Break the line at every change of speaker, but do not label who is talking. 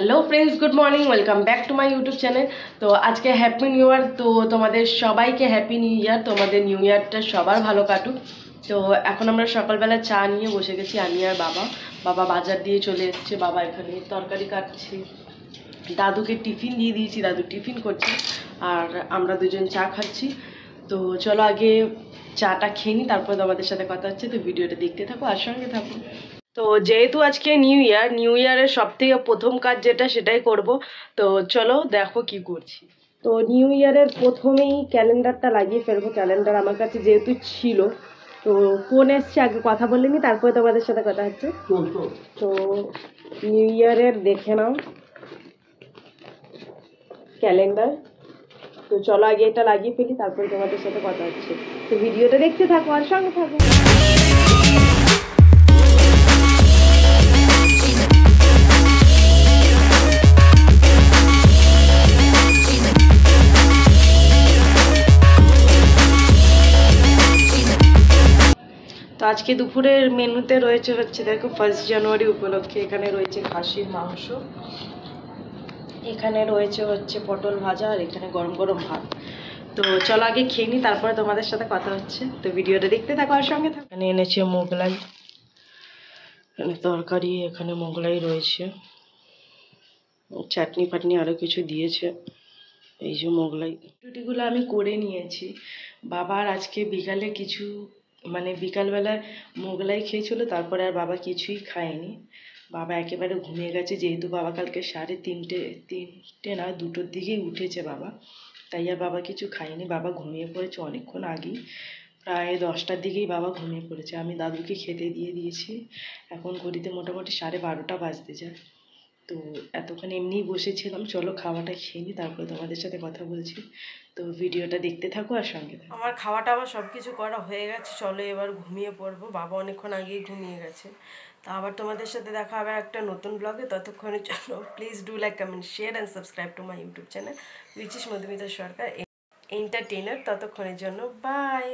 Hello friends, good morning, welcome back to my YouTube channel. তো আজকে happy new year. তো তোমাদের সবাইকে হ্যাপি নিউ ইয়ার। তোমাদের নিউ ইয়ারটা সবার ভালো কাটুক। তো এখন আমরা সকালবেলা চা নিয়ে বসে গেছি, আমি আর বাবা। বাবা বাজার দিয়ে চলে এসছে, বাবা এখানে তরকারি কাটছে, দাদুকে টিফিন দিয়ে দিয়েছি, দাদু টিফিন করছে, আর আমরা দুজন চা খাচ্ছি। তো চলো আগে চাটা খেয়ে নিই, তারপর তোমাদের সাথে কথা হচ্ছে। তো ভিডিওটা দেখতে থাকো আর সঙ্গে থাকো। তো যেহেতু আজকে নিউ ইয়ারের সব থেকে প্রথম কাজ যেটা সেটাই করব। তো চলো দেখো কি করছি। তো নিউ ইয়ারের প্রথমেই ক্যালেন্ডারটা লাগিয়ে ফেলবো। ক্যালেন্ডার আমার কাছে যেহেতু ছিল, তো ফোন এসছে, আগে কথা বলে নি, তারপরে তোমাদের সাথে কথা হচ্ছে। তো নিউ ইয়ারের দেখে নাও ক্যালেন্ডার। তো চলো আগে এটা লাগিয়ে ফেলি, তারপরে তোমাদের সাথে কথা হচ্ছে। তো ভিডিওটা দেখতে থাকো আর সঙ্গে থাকো। তো আজকে দুপুরের মেনুতে রয়েছে হচ্ছে, দেখো, 1 জানুয়ারি উপলক্ষে এখানে রয়েছে খাসির মাংস, এখানে রয়েছে হচ্ছে পটল ভাজা, আর এখানে গরম গরম ভাত। তো চলো আগে খেয়ে নিই, তারপরে তোমাদের সাথে কথা হচ্ছে। তো ভিডিওটা দেখতে থাকো আর সঙ্গে থাকো। এখানে এনেছে মোগলাই, এখানে তরকারি, এখানে মোগলাই রয়েছে, চাটনি ফাটনি আরও কিছু দিয়েছে। এই যে মোগলাই রুটিগুলো আমি করে নিয়েছি। বাবার আজকে বিকালে কিছু, মানে বিকালবেলায় মোগলাই খেয়েছিল, তারপরে আর বাবা কিছুই খায়নি। বাবা একেবারে ঘুমিয়ে গেছে, যেহেতু বাবা কালকে 3:30 না 2টোর দিকেই উঠেছে বাবা, তাই আর বাবা কিছু খায়নি। বাবা ঘুমিয়ে পড়েছে অনেকক্ষণ আগেই, প্রায় 10টার দিকেই বাবা ঘুমিয়ে পড়েছে। আমি দাদুকে খেতে দিয়ে দিয়েছি, এখন ঘড়িতে মোটামুটি 12:30 বাজতে যায়। তো এতক্ষণ এমনিই বসেছিলাম, চলো খাওয়াটা খেয়ে নিই, তারপরে তোমাদের সাথে কথা বলছি। তো ভিডিওটা দেখতে থাকো আর সঙ্গে থাকো। আমার খাওয়াটা আবার সব কিছু করা হয়ে গেছে, চলো এবার ঘুমিয়ে পড়বো। বাবা অনেকক্ষণ আগেই ঘুমিয়ে গেছে। তো আবার তোমাদের সাথে দেখা হবে একটা নতুন ব্লগে। ততক্ষণের জন্য please do like, comment, share and subscribe to my YouTube channel which is Madhumita Sarkar entertainer. ততক্ষণের জন্য বাই।